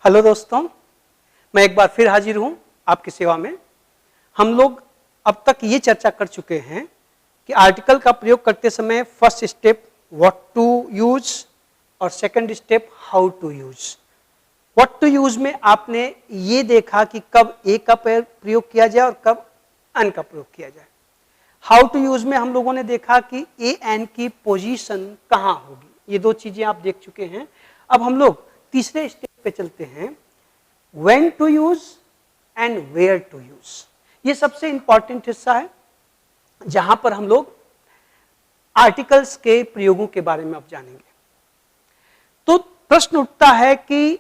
Hello दोस्तों, मैं एक बार फिर हाजिर हूं आपकी सेवा में। हम लोग अब तक ये चर्चा कर चुके हैं कि आर्टिकल का प्रयोग करते समय first step what to use और second step how to use. What to use में आपने ये देखा कि कब ए का प्रयोग किया जाए और कब एन का प्रयोग किया जाए। हाउ टू यूज में हम लोगों ने देखा कि ए एन की पोजीशन कहां होगी। ये दो चीजें आप देख चुके हैं। अब हम लोग तीसरे स्टेप पे चलते हैं, when to use and where to use. ये सबसे इंपॉर्टेंट हिस्सा है जहां पर हम लोग आर्टिकल्स के प्रयोगों के बारे में अब जानेंगे। तो प्रश्न उठता है कि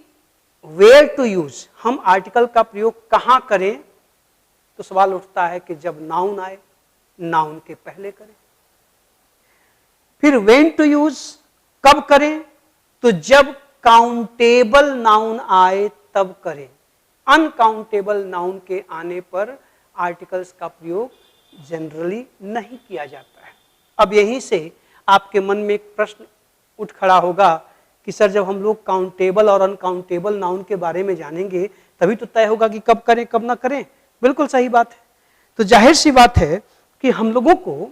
वेयर टू यूज, हम आर्टिकल का प्रयोग कहां करें। तो सवाल उठता है कि जब नाउन आए, नाउन के पहले करें। फिर व्हेन टू यूज कब करें, तो जब काउंटेबल नाउन आए तब करें। अनकाउंटेबल नाउन के आने पर आर्टिकल्स का प्रयोग जनरली नहीं किया जाता है। अब यहीं से आपके मन में एक प्रश्न उठ खड़ा होगा कि सर, जब हम लोग काउंटेबल और अनकाउंटेबल नाउन के बारे में जानेंगे तभी तो तय होगा कि कब करें कब ना करें। बिल्कुल सही बात है। तो जाहिर सी बात है कि हम लोगों को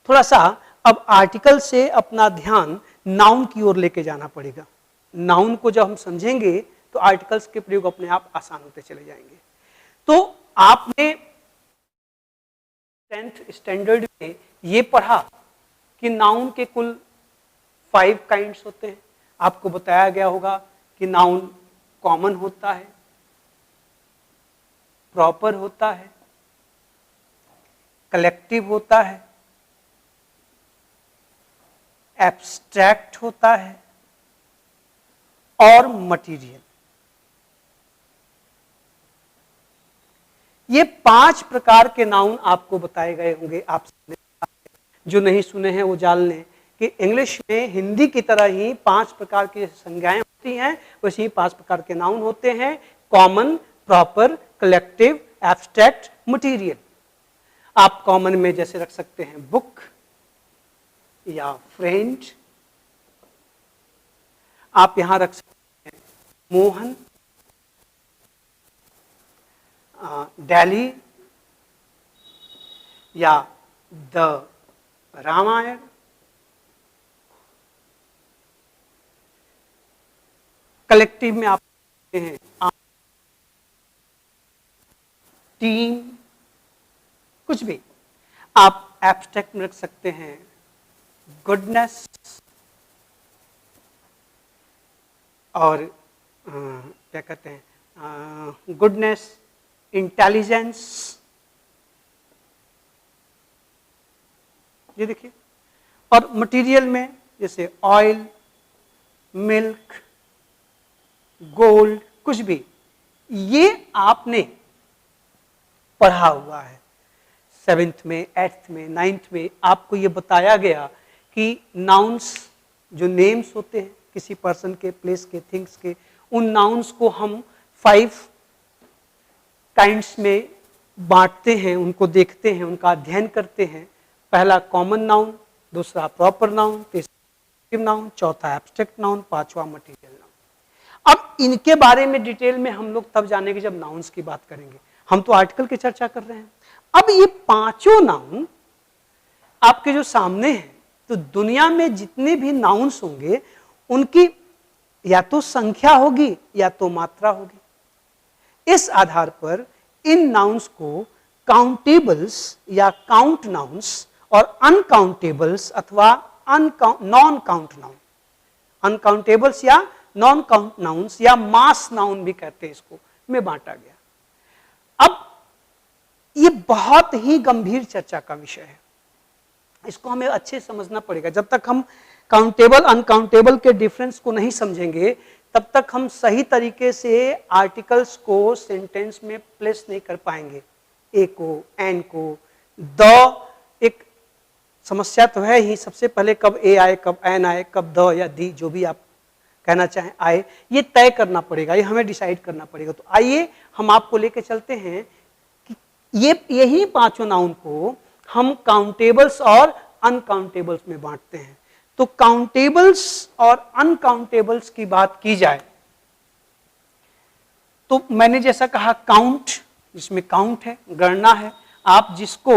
थोड़ा सा अब आर्टिकल से अपना ध्यान नाउन की ओर लेके जाना पड़ेगा। नाउन को जब हम समझेंगे तो आर्टिकल्स के प्रयोग अपने आप आसान होते चले जाएंगे। तो आपने 10th स्टैंडर्ड में ये पढ़ा कि नाउन के कुल 5 काइंड्स होते हैं। आपको बताया गया होगा कि नाउन कॉमन होता है, प्रॉपर होता है, कलेक्टिव होता है, एब्स्ट्रैक्ट होता है और मटीरियल। ये 5 प्रकार के नाउन आपको बताए गए होंगे। आप जो नहीं सुने हैं वो जान लें कि इंग्लिश में हिंदी की तरह ही 5 प्रकार की संज्ञाएं होती हैं, वैसे ही 5 प्रकार के नाउन होते हैं। Common, proper, collective, abstract, material. आप कॉमन में जैसे रख सकते हैं बुक या फ्रेंड। आप यहां रख सकते हैं मोहन, दिल्ली या द रामायण। कलेक्टिव में आप रखते हैं टीम, कुछ भी। आप एब्स्ट्रैक्ट में रख सकते हैं गुडनेस और क्या कहते हैं गुडनेस, इंटेलिजेंस। ये देखिए। और मटेरियल में जैसे ऑयल, मिल्क, गोल्ड, कुछ भी। ये आपने पढ़ा हुआ है 7th में, 8th में, 9th में। आपको ये बताया गया कि नाउन्स जो नेम्स होते हैं किसी पर्सन के, प्लेस के, थिंग्स के, उन नाउन्स को हम 5 काइंड्स में बांटते हैं, उनको देखते हैं, उनका अध्ययन करते हैं। पहला कॉमन नाउन, दूसरा प्रॉपर नाउन, तीसरा नाउन, चौथा एब्स्ट्रैक्ट नाउन, पांचवा मटीरियल नाउन। अब इनके बारे में डिटेल में हम लोग तब जानेंगे जब नाउन्स की बात करेंगे। हम तो आर्टिकल की चर्चा कर रहे हैं। अब ये 5 नाउन आपके जो सामने हैं, तो दुनिया में जितने भी नाउन्स होंगे उनकी या तो संख्या होगी या तो मात्रा होगी। इस आधार पर इन नाउन्स को काउंटेबल्स या काउंट नाउन्स और अनकाउंटेबल्स अथवा नॉन काउंट नाउन, अनकाउंटेबल्स या नॉन काउंट नाउन्स या मास नाउन भी कहते हैं इसको, में बांटा गया। अब ये बहुत ही गंभीर चर्चा का विषय है। इसको हमें अच्छे समझना पड़ेगा। जब तक हम काउंटेबल अनकाउंटेबल के डिफरेंस को नहीं समझेंगे तब तक हम सही तरीके से आर्टिकल्स को सेंटेंस में प्लेस नहीं कर पाएंगे। ए को, एन को, द एक समस्या तो है ही। सबसे पहले कब ए आए, कब एन आए, कब द या दी, जो भी आप कहना चाहें आए, ये तय करना पड़ेगा, ये हमें डिसाइड करना पड़ेगा। तो आइए हम आपको लेके चलते हैं कि यही 5 नाउन को हम काउंटेबल्स और अनकाउंटेबल्स में बांटते हैं। तो काउंटेबल्स और अनकाउंटेबल्स की बात की जाए तो मैंने जैसा कहा काउंट, जिसमें काउंट है, गणना है, आप जिसको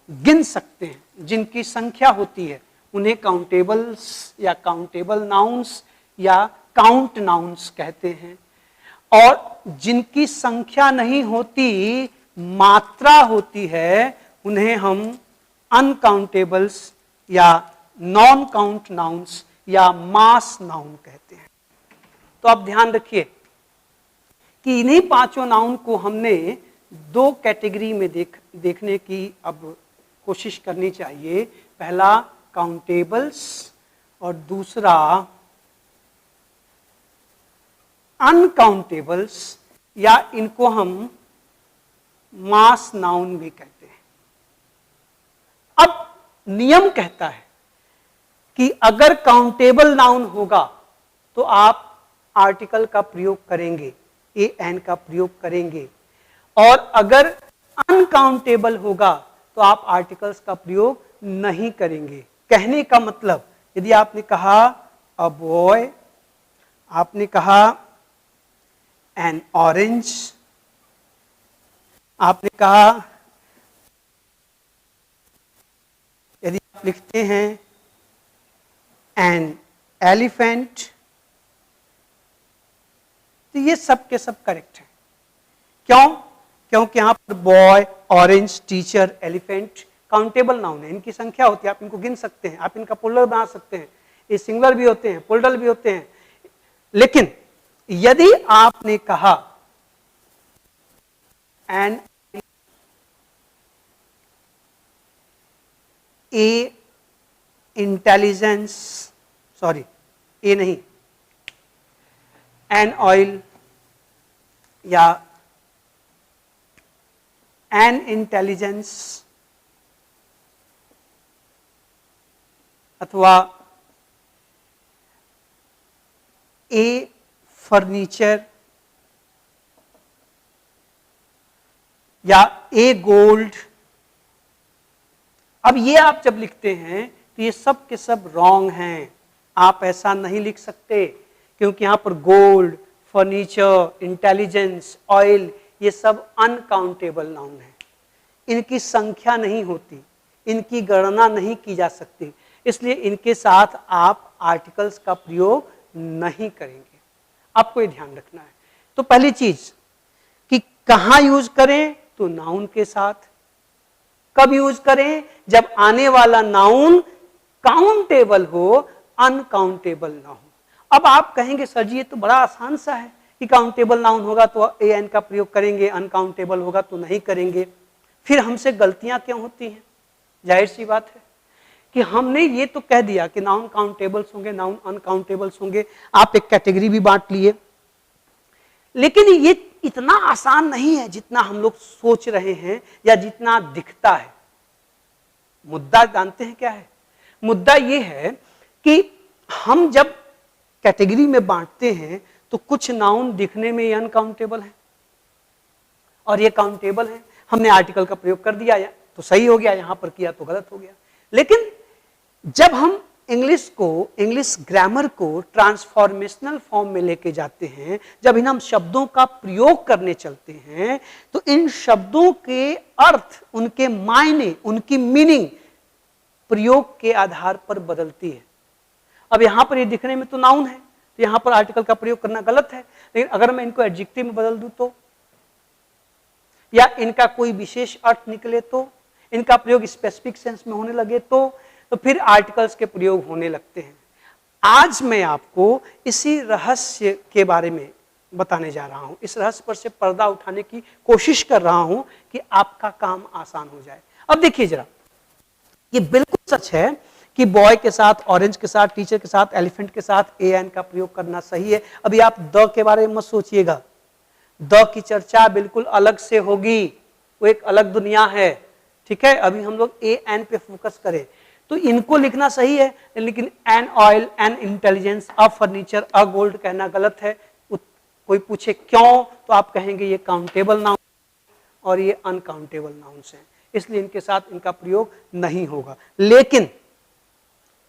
गिन सकते हैं, जिनकी संख्या होती है, उन्हें काउंटेबल्स या काउंटेबल नाउन्स या काउंट नाउन्स कहते हैं। और जिनकी संख्या नहीं होती, मात्रा होती है, उन्हें हम अनकाउंटेबल्स या नॉन काउंट नाउन्स या मास नाउन कहते हैं। तो आप ध्यान रखिए कि इन्हीं पांचों नाउन को हमने दो कैटेगरी में देखने की अब कोशिश करनी चाहिए। पहला काउंटेबल्स और दूसरा अनकाउंटेबल्स, या इनको हम मास नाउन भी कहते हैं। अब नियम कहता है कि अगर काउंटेबल नाउन होगा तो आप आर्टिकल का प्रयोग करेंगे, ए एन का प्रयोग करेंगे, और अगर अनकाउंटेबल होगा तो आप आर्टिकल्स का प्रयोग नहीं करेंगे। कहने का मतलब, यदि आपने कहा अ बॉय, आपने कहा एन ऑरेंज, आपने कहा, यदि आप लिखते हैं एन एलिफेंट, तो ये सब के सब करेक्ट है। क्यों? क्योंकि यहां पर boy, orange, teacher, elephant countable noun है, इनकी संख्या होती है, आप इनको गिन सकते हैं, आप इनका प्लूरल बना सकते हैं, ये सिंगुलर भी होते हैं, प्लूरल भी होते हैं। लेकिन यदि आपने कहा एन ए इंटेलिजेंस, सॉरी ए नहीं, एन ऑयल या एन इंटेलिजेंस, अथवा ए फर्नीचर या ए गोल्ड, अब ये आप जब लिखते हैं तो ये सब के सब रॉन्ग हैं। आप ऐसा नहीं लिख सकते, क्योंकि यहां पर गोल्ड, फर्नीचर, इंटेलिजेंस, ऑयल, ये सब अनकाउंटेबल नाउन है, इनकी संख्या नहीं होती, इनकी गणना नहीं की जा सकती, इसलिए इनके साथ आप आर्टिकल्स का प्रयोग नहीं करेंगे। आपको ये ध्यान रखना है। तो पहली चीज कि कहां यूज करें, तो नाउन के साथ। कब यूज करें? जब आने वाला नाउन काउंटेबल हो, अनकाउंटेबल ना हो। अब आप कहेंगे सर जी ये तो बड़ा आसान सा है कि काउंटेबल नाउन होगा तो ए एन का प्रयोग करेंगे, अनकाउंटेबल होगा तो नहीं करेंगे। फिर हमसे गलतियां क्यों होती हैं? जाहिर सी बात है कि हमने ये तो कह दिया कि नाउन काउंटेबल्स होंगे, नाउन अनकाउंटेबल्स होंगे, आप एक कैटेगरी भी बांट लिए, लेकिन ये इतना आसान नहीं है जितना हम लोग सोच रहे हैं या जितना दिखता है। मुद्दा जानते हैं क्या है? मुद्दा ये है कि हम जब कैटेगरी में बांटते हैं तो कुछ नाउन दिखने में अनकाउंटेबल है और ये काउंटेबल है। हमने आर्टिकल का प्रयोग कर दिया तो सही हो गया, यहां पर किया तो गलत हो गया। लेकिन जब हम इंग्लिश ग्रामर को ट्रांसफॉर्मेशनल फॉर्म में लेके जाते हैं, जब इन हम शब्दों का प्रयोग करने चलते हैं, तो इन शब्दों के अर्थ, उनके मायने, उनकी मीनिंग प्रयोग के आधार पर बदलती है। अब यहां पर ये दिखने में तो नाउन है, तो यहां पर आर्टिकल का प्रयोग करना गलत है, लेकिन अगर मैं इनको एडजेक्टिव में बदल दूं तो, या इनका कोई विशेष अर्थ निकले तो, इनका प्रयोग स्पेसिफिक सेंस में होने लगे तो फिर आर्टिकल्स के प्रयोग होने लगते हैं। आज मैं आपको इसी रहस्य के बारे में बताने जा रहा हूं, इस रहस्य पर से पर्दा उठाने की कोशिश कर रहा हूं कि आपका काम आसान हो जाए। अब देखिए जरा, ये बिल्कुल सच है कि बॉय के साथ, ऑरेंज के साथ, टीचर के साथ, एलिफेंट के साथ ए एन का प्रयोग करना सही है। अभी आप द के बारे में मत सोचिएगा, द की चर्चा बिल्कुल अलग से होगी, वो एक अलग दुनिया है, ठीक है। अभी हम लोग ए एन पे फोकस करें, तो इनको लिखना सही है, लेकिन an oil, N intelligence, a furniture, a gold कहना गलत है। कोई पूछे क्यों, तो आप कहेंगे ये काउंटेबल नाउन और ये अनकाउंटेबल नाउन्स हैं, इसलिए इनके साथ इनका प्रयोग नहीं होगा। लेकिन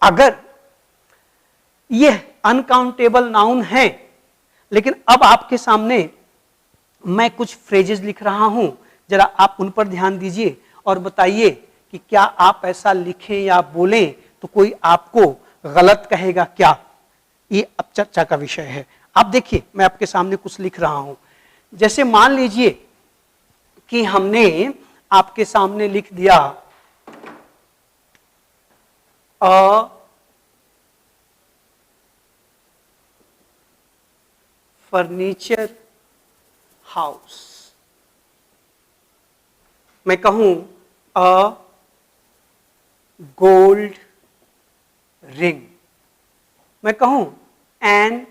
अगर ये अनकाउंटेबल नाउन है, लेकिन अब आपके सामने मैं कुछ फ्रेजेस लिख रहा हूं, जरा आप उन पर ध्यान दीजिए और बताइए कि क्या आप ऐसा लिखें या बोलें तो कोई आपको गलत कहेगा क्या। ये अब चर्चा का विषय है। आप देखिए, मैं आपके सामने कुछ लिख रहा हूं। जैसे मान लीजिए कि हमने आपके सामने लिख दिया अ फर्नीचर हाउस। मैं कहूं अ गोल्ड रिंग। मैं कहूं एन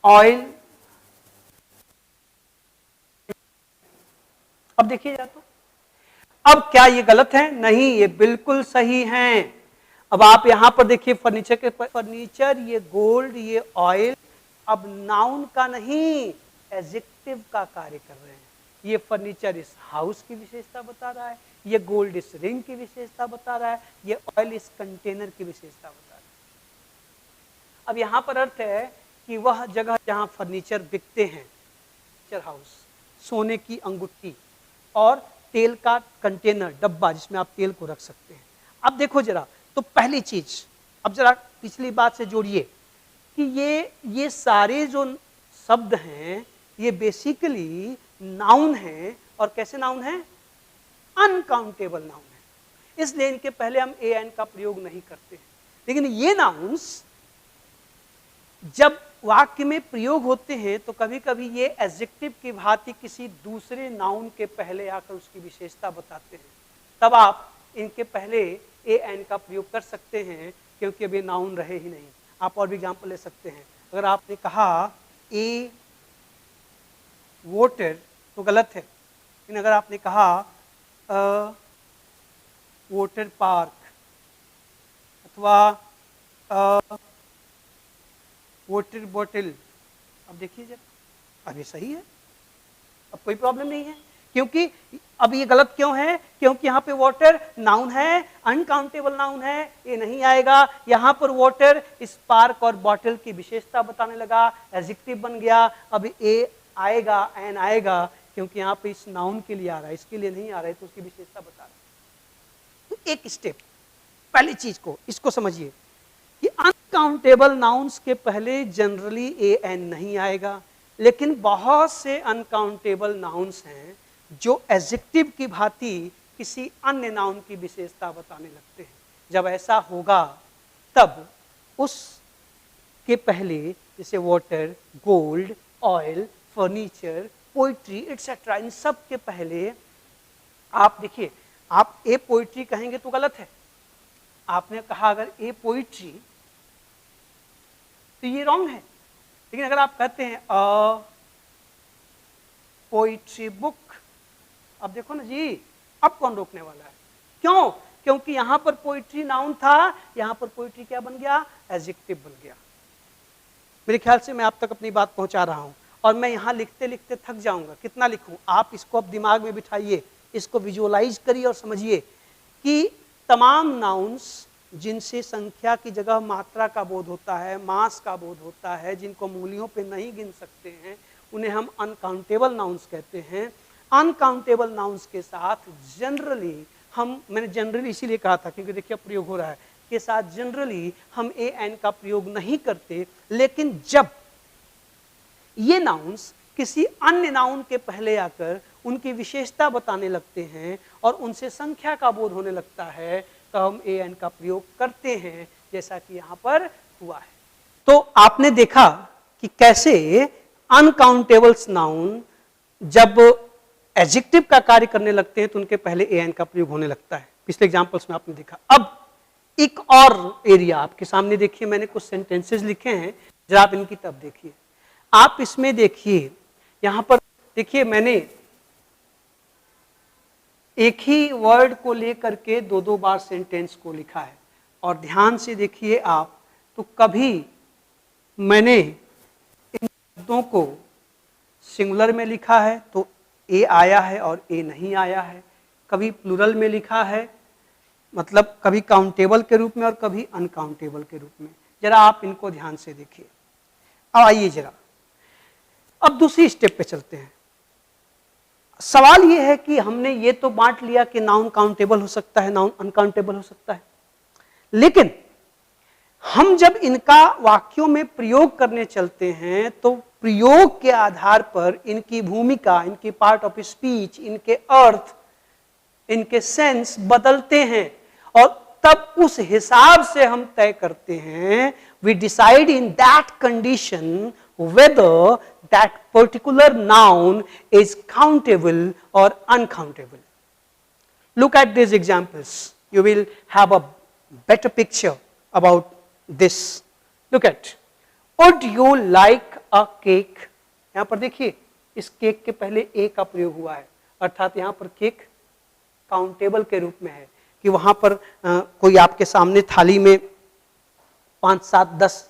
ऑयल। अब देखिए जा तो, अब क्या ये गलत है? नहीं, ये बिल्कुल सही है। अब आप यहां पर देखिए फर्नीचर के फर्नीचर, ये गोल्ड, ये ऑयल, अब नाउन का नहीं एडजेक्टिव का कार्य कर रहे हैं। ये फर्नीचर इस हाउस की विशेषता बता रहा है, ये गोल्ड इस रिंग की विशेषता बता रहा है, ये ऑयल इस कंटेनर की विशेषता बता रहा है। अब यहां पर अर्थ है कि वह जगह जहां फर्नीचर बिकते हैं, फर्नीचर हाउस, सोने की अंगूठी और तेल का कंटेनर, डब्बा जिसमें आप तेल को रख सकते हैं। अब देखो जरा, तो पहली चीज, अब जरा पिछली बात से जोड़िए कि ये सारे जो शब्द हैं ये बेसिकली नाउन हैं। और कैसे नाउन हैं? अनकाउंटेबल नाउन है, इसलिए इनके पहले हम ए एन का प्रयोग नहीं करते हैं। लेकिन ये नाउन्स जब वाक्य में प्रयोग होते हैं तो कभी कभी ये एडजेक्टिव की भांति किसी दूसरे नाउन के पहले आकर उसकी विशेषता बताते हैं, तब आप इनके पहले ए एन का प्रयोग कर सकते हैं, क्योंकि अब ये नाउन रहे ही नहीं। आप और भी एग्जाम्पल ले सकते हैं। अगर आपने कहा ए वोटर तो गलत है, लेकिन अगर आपने कहा वोटर पार्क अथवा वाटर बॉटल, अब देखिए जब, अब ये सही है, अब कोई प्रॉब्लम नहीं है। क्योंकि अब ये गलत क्यों है? क्योंकि यहाँ पे वाटर नाउन है, अनकाउंटेबल नाउन है, ये नहीं आएगा। यहाँ पर वाटर इस पार्क और बॉटल की विशेषता बताने लगा, एडजेक्टिव बन गया। अब ए आएगा, एन आएगा, क्योंकि यहाँ पे इस नाउन के लिए आ रहा है, इसके लिए नहीं आ रहा है, तो उसकी विशेषता बता रहा है। तो एक स्टेप, पहली चीज को इसको समझिए कि अनकाउंटेबल नाउन्स के पहले जनरली ए एन नहीं आएगा, लेकिन बहुत से अनकाउंटेबल नाउन्स हैं जो एडजेक्टिव की भांति किसी अन्य नाउन की विशेषता बताने लगते हैं। जब ऐसा होगा तब उस के पहले, जैसे water, gold, oil, furniture, poetry etcetera, इन सब के पहले आप देखिए, आप ए पोइट्री कहेंगे तो गलत है। आपने कहा अगर ए पोइट्री तो ये रॉन्ग है। लेकिन अगर आप कहते हैं अ पोइट्री बुक, अब देखो ना जी, अब कौन रोकने वाला है? क्यों? क्योंकि यहां पर पोइट्री नाउन था, यहां पर पोइट्री क्या बन गया? एडजेक्टिव बन गया। मेरे ख्याल से मैं आप तक अपनी बात पहुंचा रहा हूं, और मैं यहां लिखते लिखते थक जाऊंगा। कितना लिखूं? आप इसको अब दिमाग में बिठाइए, इसको विजुअलाइज करिए और समझिए कि तमाम नाउन्स जिनसे संख्या की जगह मात्रा का बोध होता है, मास का बोध होता है, जिनको मूलियों पे नहीं गिन सकते हैं, उन्हें हम अनकाउंटेबल नाउन्स कहते हैं। अनकाउंटेबल नाउन्स के साथ जनरली हम, मैंने जनरली इसीलिए कहा था क्योंकि देखिए प्रयोग हो रहा है, के साथ जनरली हम ए एन का प्रयोग नहीं करते। लेकिन जब ये नाउन्स किसी अन्य नाउन के पहले आकर उनकी विशेषता बताने लगते हैं और उनसे संख्या का बोध होने लगता है, तो हम ए एन का प्रयोग करते हैं, जैसा कि यहां पर हुआ है। तो आपने देखा कि कैसे अनकाउंटेबल्स नाउन जब एडजेक्टिव का कार्य करने लगते हैं तो उनके पहले ए एन का प्रयोग होने लगता है। पिछले एग्जांपल्स में आपने देखा। अब एक और एरिया आपके सामने देखिए, मैंने कुछ सेंटेंसेस लिखे हैं, जरा आप इनकी तरफ देखिए। आप इसमें देखिए, यहां पर देखिए मैंने एक ही वर्ड को लेकर के दो दो बार सेंटेंस को लिखा है, और ध्यान से देखिए आप, तो कभी मैंने इन शब्दों को सिंगुलर में लिखा है तो ए आया है और ए नहीं आया है, कभी प्लूरल में लिखा है, मतलब कभी काउंटेबल के रूप में और कभी अनकाउंटेबल के रूप में। जरा आप इनको ध्यान से देखिए। अब आइए जरा, अब दूसरी स्टेप पे चलते हैं। सवाल यह है कि हमने ये तो बांट लिया कि नाउन काउंटेबल हो सकता है, नाउन अनकाउंटेबल हो सकता है, लेकिन हम जब इनका वाक्यों में प्रयोग करने चलते हैं तो प्रयोग के आधार पर इनकी भूमिका, इनकी पार्ट ऑफ स्पीच, इनके अर्थ, इनके सेंस बदलते हैं और तब उस हिसाब से हम तय करते हैं, we decide in that condition whether that particular noun is countable or uncountable. Look at these examples. You will have a better picture about this. Look at, would you like a cake? यहां पर देखिए, इस cake के पहले ए का प्रयोग हुआ है, अर्थात यहां पर केक काउंटेबल के रूप में है कि वहां पर कोई आपके सामने थाली में 5, 7, 10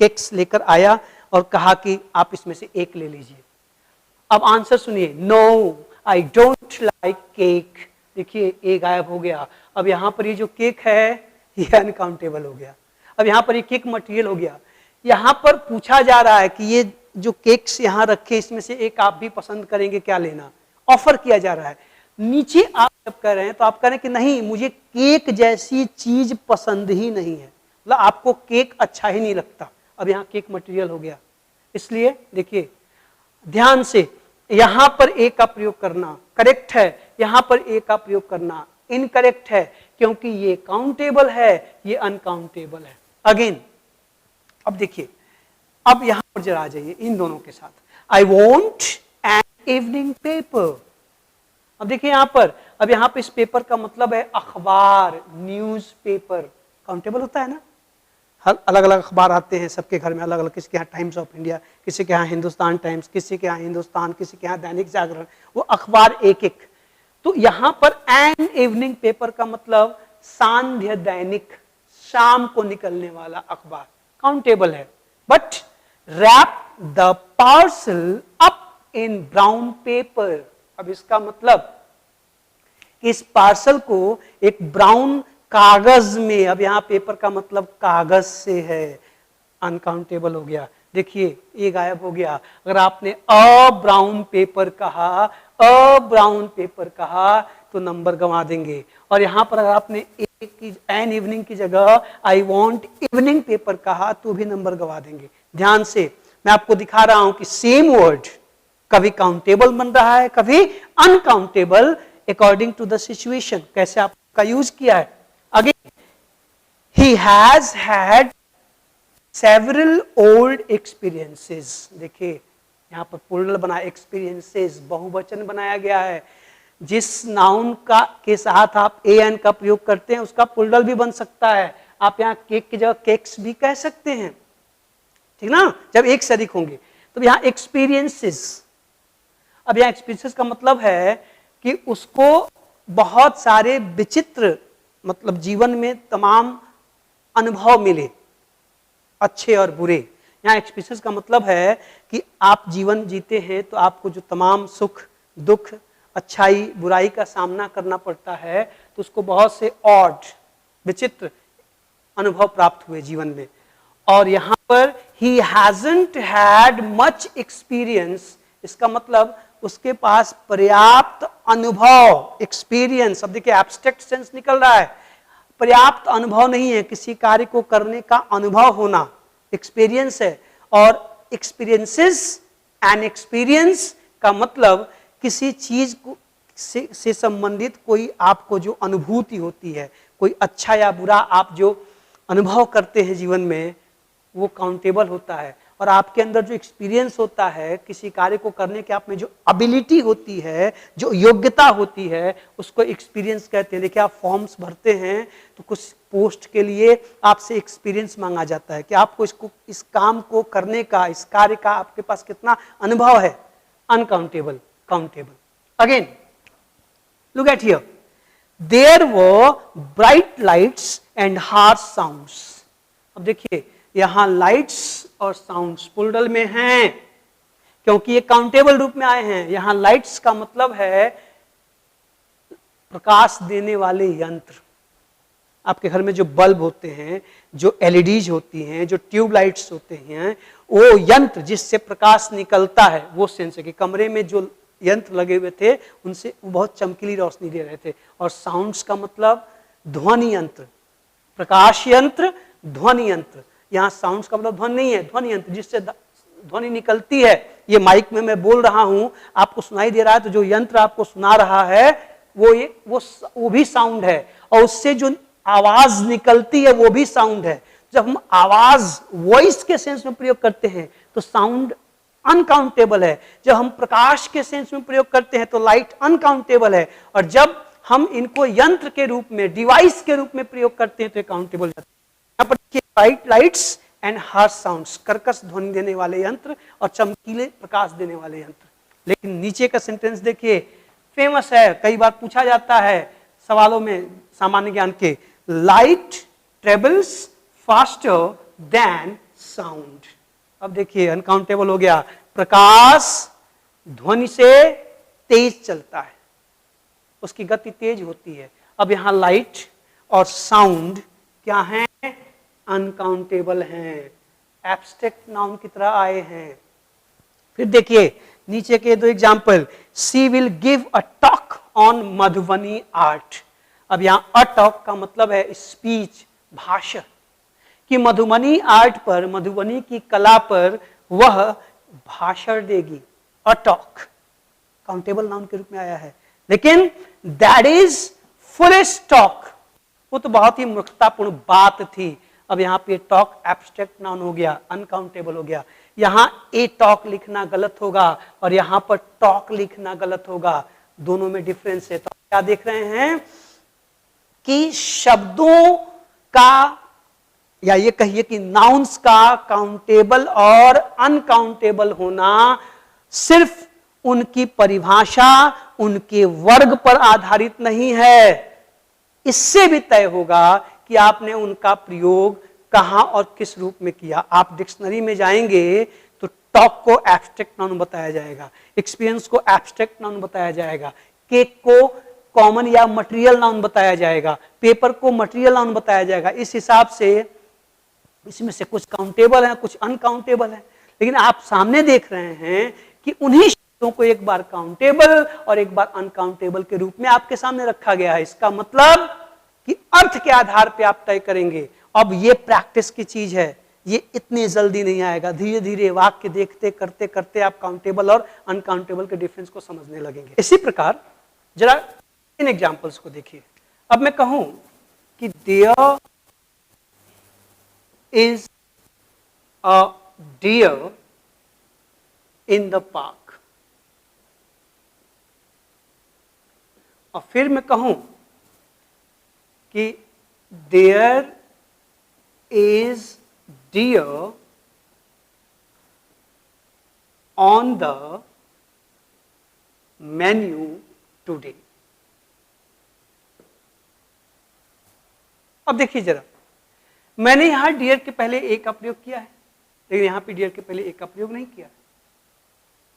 केक्स लेकर आया और कहा कि आप इसमें से एक ले लीजिए। अब आंसर सुनिए, no I don't like cake. देखिए ए गायब हो गया। अब यहां पर ये जो केक है ये अनकाउंटेबल हो गया। अब यहां पर ये केक मटेरियल हो गया। यहां पर पूछा जा रहा है कि ये जो केक्स यहां रखे इसमें से एक आप भी पसंद करेंगे, क्या लेना, ऑफर किया जा रहा है। नीचे आप जब कह रहे हैं तो आप कह रहे हैं कि नहीं, मुझे केक जैसी चीज पसंद ही नहीं है, मतलब आपको केक अच्छा ही नहीं लगता। अब यहां केक मटेरियल हो गया, इसलिए देखिए ध्यान से, यहां पर ए का प्रयोग करना करेक्ट है, यहां पर ए का प्रयोग करना इनकरेक्ट है, क्योंकि ये काउंटेबल है, ये अनकाउंटेबल है। अगेन अब देखिए, अब यहां पर जरा आ जाइए इन दोनों के साथ। I want an evening paper. अब देखिए यहां पर, अब यहां पर इस पेपर का मतलब है अखबार, न्यूज पेपर। काउंटेबल होता है ना, अलग अलग अखबार आते हैं सबके घर में अलग अलग, किसी के यहाँ टाइम्स ऑफ इंडिया, किसी के यहाँ हिंदुस्तान टाइम्स, किसी के यहाँ हिंदुस्तान, किसी के यहाँ दैनिक जागरण, वो अखबार एक एक। तो यहां पर एन इवनिंग पेपर का मतलब सांध्य दैनिक, शाम को निकलने वाला अखबार, काउंटेबल है। But wrap the parcel up in brown paper. अब इसका मतलब इस पार्सल को एक ब्राउन कागज में, अब यहां पेपर का मतलब कागज से है, अनकाउंटेबल हो गया। देखिए ये गायब हो गया। अगर आपने अ ब्राउन पेपर कहा, अ ब्राउन पेपर कहा तो नंबर गंवा देंगे। और यहां पर अगर आपने एन इवनिंग की जगह आई वांट इवनिंग पेपर कहा तो भी नंबर गंवा देंगे। ध्यान से मैं आपको दिखा रहा हूं कि सेम वर्ड कभी काउंटेबल बन रहा है, कभी uncountable, according to the situation, कैसे आपका यूज किया है। Again, he has had several old experiences. देखिए यहां पर प्लूरल बना, experiences बहुवचन बनाया गया है। जिस नाउन का के साथ आप एन का प्रयोग करते हैं उसका प्लूरल भी बन सकता है। आप यहाँ केक की जगह केक्स भी कह सकते हैं, ठीक ना, जब एक से अधिक होंगे। तो यहाँ एक्सपीरियंसेस, अब यहाँ एक्सपीरियंसेस का मतलब है कि उसको बहुत सारे विचित्र, मतलब जीवन में तमाम अनुभव मिले, अच्छे और बुरे। यहाँ एक्सपीरियंस का मतलब है कि आप जीवन जीते हैं तो आपको जो तमाम सुख दुख, अच्छाई बुराई का सामना करना पड़ता है, तो उसको बहुत से ऑड, विचित्र अनुभव प्राप्त हुए जीवन में। और यहाँ पर he hasn't had much experience, इसका मतलब उसके पास पर्याप्त अनुभव, एक्सपीरियंस। अब देखिए एब्स्ट्रैक्ट सेंस निकल रहा है, पर्याप्त अनुभव नहीं है, किसी कार्य को करने का अनुभव होना एक्सपीरियंस है। और एक्सपीरियंसेस एंड एक्सपीरियंस का मतलब किसी चीज को से संबंधित कोई आपको जो अनुभूति होती है, कोई अच्छा या बुरा आप जो अनुभव करते हैं जीवन में, वो काउंटेबल होता है। और आपके अंदर जो एक्सपीरियंस होता है, किसी कार्य को करने के आप में जो एबिलिटी होती है, जो योग्यता होती है, उसको एक्सपीरियंस कहते हैं। देखिए आप फॉर्म्स भरते हैं तो कुछ पोस्ट के लिए आपसे एक्सपीरियंस मांगा जाता है कि आपको इस काम को करने का, इस कार्य का आपके पास कितना अनुभव है। Uncountable, countable. Again look at here, there were bright lights and harsh sounds. अब देखिए यहां लाइट्स और साउंड्स प्लूरल में हैं क्योंकि ये काउंटेबल रूप में आए हैं। यहां लाइट्स का मतलब है प्रकाश देने वाले यंत्र, आपके घर में जो बल्ब होते हैं, जो एलईडीज होती हैं, जो ट्यूबलाइट्स होते हैं, वो यंत्र जिससे प्रकाश निकलता है वो सेंसर के कमरे में जो यंत्र लगे हुए थे उनसे वो बहुत चमकीली रोशनी दे रहे थे। और साउंड्स का मतलब ध्वनि यंत्र, प्रकाश यंत्र, ध्वनि यंत्र। यहाँ साउंड्स का मतलब ध्वनि नहीं है, ध्वनि यंत्र जिससे ध्वनि निकलती है। ये माइक में मैं बोल रहा हूं, आपको सुनाई दे रहा है, तो जो यंत्र आपको सुना रहा है वो भी साउंड है, और उससे जो आवाज निकलती है वो भी साउंड है। जब हम आवाज वॉइस के सेंस में प्रयोग करते हैं तो साउंड अनकाउंटेबल है। जब हम प्रकाश के सेंस में प्रयोग करते हैं तो लाइट अनकाउंटेबल है। और जब हम इनको यंत्र के रूप में, डिवाइस के रूप में प्रयोग करते हैं तो काउंटेबल जाता है। यहाँ पर देखिए, bright lights and harsh sounds, कर्कश ध्वनि देने वाले यंत्र और चमकीले प्रकाश देने वाले यंत्र। लेकिन नीचे का सेंटेंस देखिए, फेमस है, कई बार पूछा जाता है सवालों में सामान्य ज्ञान के, light travels faster than sound. अब देखिए अनकाउंटेबल हो गया, प्रकाश ध्वनि से तेज चलता है, उसकी गति तेज होती है। अब यहां लाइट और साउंड क्या है? अनकाउंटेबल हैं, एब्स्ट्रैक्ट नाउन की तरह आए हैं। फिर देखिए नीचे के दो example, she will give a talk on Madhubani art. अब यहां अ टॉक का मतलब है स्पीच, भाषण, कि मधुबनी आर्ट पर, मधुबनी की कला पर वह भाषण देगी। अ टॉक काउंटेबल नाउन के रूप में आया है। लेकिन दैट इज फुलेस्ट टॉक, वो तो बहुत ही मूर्खतापूर्ण बात थी। अब यहाँ पे टॉक एब्स्ट्रैक्ट नाउन हो गया, अनकाउंटेबल हो गया। यहाँ ए टॉक लिखना गलत होगा और यहाँ पर टॉक लिखना गलत होगा, दोनों में डिफरेंस है। तो क्या देख रहे हैं कि शब्दों का, या ये कहिए कि नाउन्स का काउंटेबल और अनकाउंटेबल होना सिर्फ उनकी परिभाषा, उनके वर्ग पर आधारित नहीं है। इससे भी तय होगा कि आपने उनका प्रयोग कहां और किस रूप में किया। आप डिक्शनरी में जाएंगे तो टॉक को एब्स्ट्रैक्ट नाउन बताया जाएगा, एक्सपीरियंस को एब्स्ट्रैक्ट नाउन बताया जाएगा, केक को कॉमन या मटेरियल नाउन बताया जाएगा, पेपर को मटेरियल नाउन बताया जाएगा। इस हिसाब से इसमें से कुछ काउंटेबल है, कुछ अनकाउंटेबल है। लेकिन आप सामने देख रहे हैं कि उन्हीं शब्दों को एक बार काउंटेबल और एक बार अनकाउंटेबल के रूप में आपके सामने रखा गया है। इसका मतलब कि अर्थ के आधार पे आप तय करेंगे। अब ये प्रैक्टिस की चीज है, ये इतनी जल्दी नहीं आएगा, धीरे धीरे वाक्य देखते करते करते आप काउंटेबल और अनकाउंटेबल के डिफरेंस को समझने लगेंगे। इसी प्रकार जरा इन एग्जांपल्स को देखिए। अब मैं कहूं कि there is a deer in the park, और फिर मैं कहूं कि there is deer on the menu today. अब देखिए जरा, मैंने यहां डियर के पहले ए का प्रयोग किया है, लेकिन यहां पे डियर के पहले ए का प्रयोग नहीं किया।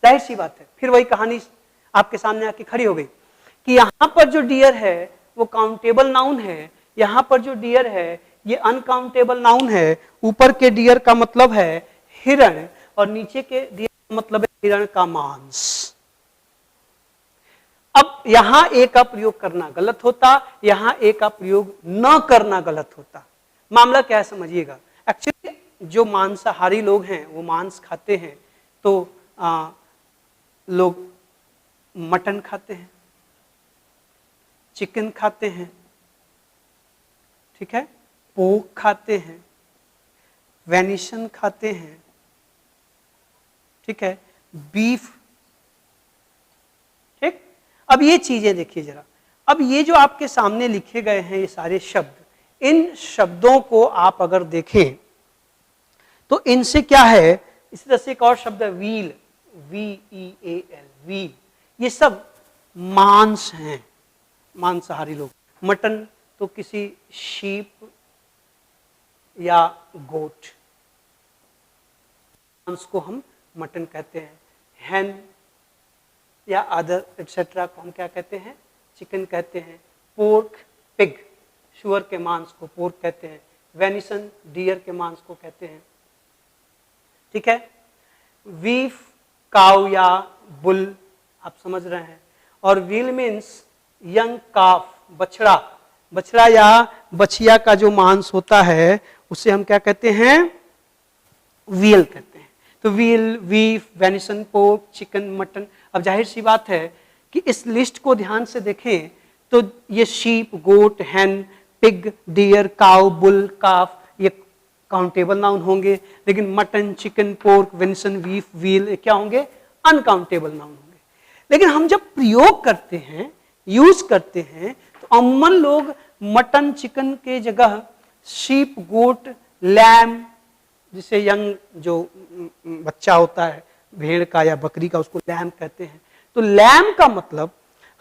जाहिर सी बात है, फिर वही कहानी आपके सामने आके खड़ी हो गई कि यहां पर जो डियर है वो काउंटेबल नाउन है, यहां पर जो डियर है ये अनकाउंटेबल नाउन है। ऊपर के डियर का मतलब है हिरण और नीचे के डियर का मतलब है हिरण का मांस। अब यहां ए का प्रयोग करना गलत होता, यहां ए का प्रयोग न करना गलत होता। मामला क्या है समझिएगा। एक्चुअली जो मांसाहारी लोग हैं वो मांस खाते हैं, तो लोग मटन खाते हैं, चिकन खाते हैं, ठीक है, पोर्क खाते हैं, वेनिसन खाते हैं, ठीक है, बीफ, ठीक। अब ये चीजें देखिए जरा। अब ये जो आपके सामने लिखे गए हैं ये सारे शब्द, इन शब्दों को आप अगर देखें तो इनसे क्या है, इसी तरह से एक और शब्द है व्हील, VEAL, व्हील। ये सब मांस हैं, मांसाहारी लोग। मटन तो किसी शीप या गोट, मांस को हम मटन कहते हैं। हैन या अदर एक्सेट्रा को हम क्या कहते हैं, चिकन कहते हैं। पोर्क, पिग, शुअर के मांस को पोर्क कहते हैं, वेनिसन डियर के मांस को कहते हैं, ठीक है। बीफ काउ या बुल, आप समझ रहे हैं। और व्हील मीन्स यंग काफ, बछड़ा, बछड़ा या बछिया का जो मांस होता है उसे हम क्या कहते हैं, व्हील कहते हैं। तो wheel, beef, venison, pork, chicken, mutton. अब जाहिर सी बात है कि इस लिस्ट को ध्यान से देखें तो ये शीप, गोट, हैन, पिग, डियर, काउ, बुल, काफ ये काउंटेबल नाउन होंगे, लेकिन mutton, chicken, pork, venison, beef, wheel ये क्या होंगे, अनकाउंटेबल नाउन होंगे। लेकिन हम जब प्रयोग करते हैं, यूज करते हैं, तो अमूमन लोग मटन, चिकन के जगह शीप, गोट, लैम, जिसे यंग जो बच्चा होता है भेड़ का या बकरी का उसको लैम कहते हैं। तो लैम का मतलब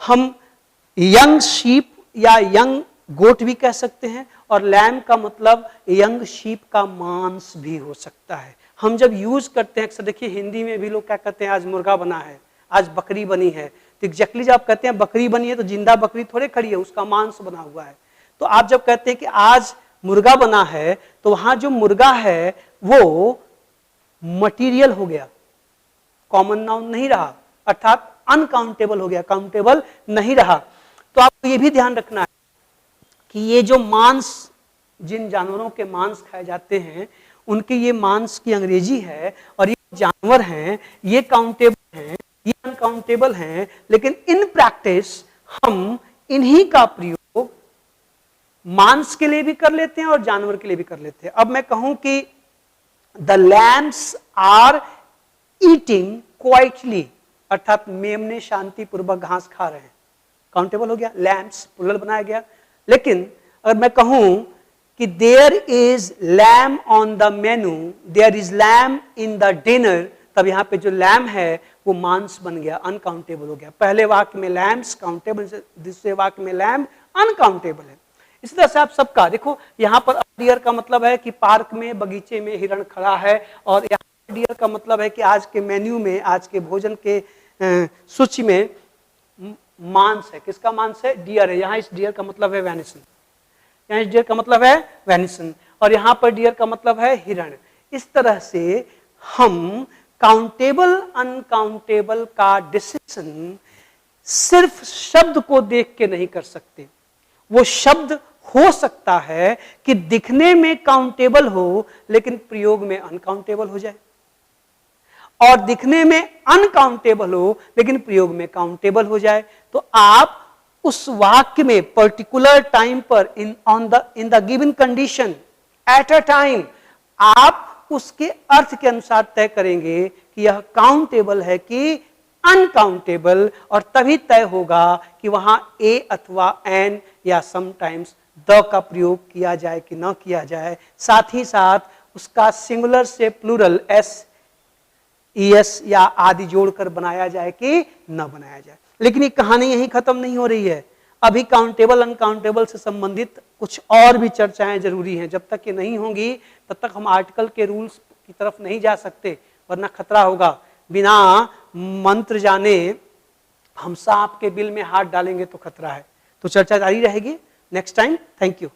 हम यंग शीप या यंग गोट भी कह सकते हैं, और लैम का मतलब यंग शीप का मांस भी हो सकता है। हम जब यूज करते हैं, अक्सर देखिए हिंदी में भी लोग क्या कहते हैं, आज मुर्गा बना है, आज बकरी बनी है। तो एग्जैक्टली जब आप कहते हैं बकरी बनी है तो जिंदा बकरी थोड़े खड़ी है, उसका मांस बना हुआ है। तो आप जब कहते हैं कि आज मुर्गा बना है, तो वहां जो मुर्गा है वो मटीरियल हो गया, कॉमन नाउन नहीं रहा, अर्थात अनकाउंटेबल हो गया, काउंटेबल नहीं रहा। तो आपको ये भी ध्यान रखना है कि ये जो मांस, जिन जानवरों के मांस खाए जाते हैं उनके ये मांस की अंग्रेजी है, और ये जानवर हैं ये काउंटेबल हैं, ये अनकाउंटेबल हैं। लेकिन इन प्रैक्टिस हम इन्हीं का प्रयोग मांस के लिए भी कर लेते हैं और जानवर के लिए भी कर लेते हैं। अब मैं कहूं कि the lambs are eating quietly, अर्थात मेमने शांतिपूर्वक घास खा रहे हैं, काउंटेबल हो गया, लैम्स प्लुरल बनाया गया। लेकिन अगर मैं कहूं कि there is lamb on the menu, there is lamb in the dinner, तब यहां पे जो लैम है वो मांस बन गया, अनकाउंटेबल हो गया। पहले वाक्य में लैम्स काउंटेबल, दूसरे वाक्य में लैम अनकाउंटेबल है। इसी तरह से आप सबका देखो, यहाँ पर डियर का मतलब है कि पार्क में, बगीचे में हिरण खड़ा है, और यहाँ डियर का मतलब है कि आज के मेन्यू में, आज के भोजन के सूची में मांस है। किसका मांस है, डियर है। यहाँ इस डियर का मतलब है वेनिसन, यहाँ इस डियर का मतलब है वेनिसन, और यहाँ पर डियर का मतलब है हिरण। इस तरह से हम काउंटेबल अनकाउंटेबल का डिसीजन सिर्फ शब्द को देख के नहीं कर सकते। वो शब्द हो सकता है कि दिखने में काउंटेबल हो लेकिन प्रयोग में अनकाउंटेबल हो जाए, और दिखने में अनकाउंटेबल हो लेकिन प्रयोग में काउंटेबल हो जाए। तो आप उस वाक्य में पर्टिकुलर टाइम पर in the given condition at a time आप उसके अर्थ के अनुसार तय करेंगे कि यह काउंटेबल है कि अनकाउंटेबल, और तभी तय होगा कि वहां ए अथवा एन या समटाइम्स द का प्रयोग किया जाए कि ना किया जाए। साथ ही साथ उसका सिंगुलर से प्लूरल एस, ईएस या आदि जोड़कर बनाया जाए कि न बनाया जाए। लेकिन ये कहानी यहीं खत्म नहीं हो रही है, अभी काउंटेबल अनकाउंटेबल से संबंधित कुछ और भी चर्चाएं जरूरी हैं। जब तक ये नहीं होंगी तब तक हम आर्टिकल के रूल्स की तरफ नहीं जा सकते, वरना खतरा होगा। बिना मंत्र जाने हम सांप के बिल में हाथ डालेंगे तो खतरा है। तो चर्चा जारी रहेगी नेक्स्ट टाइम। Thank you.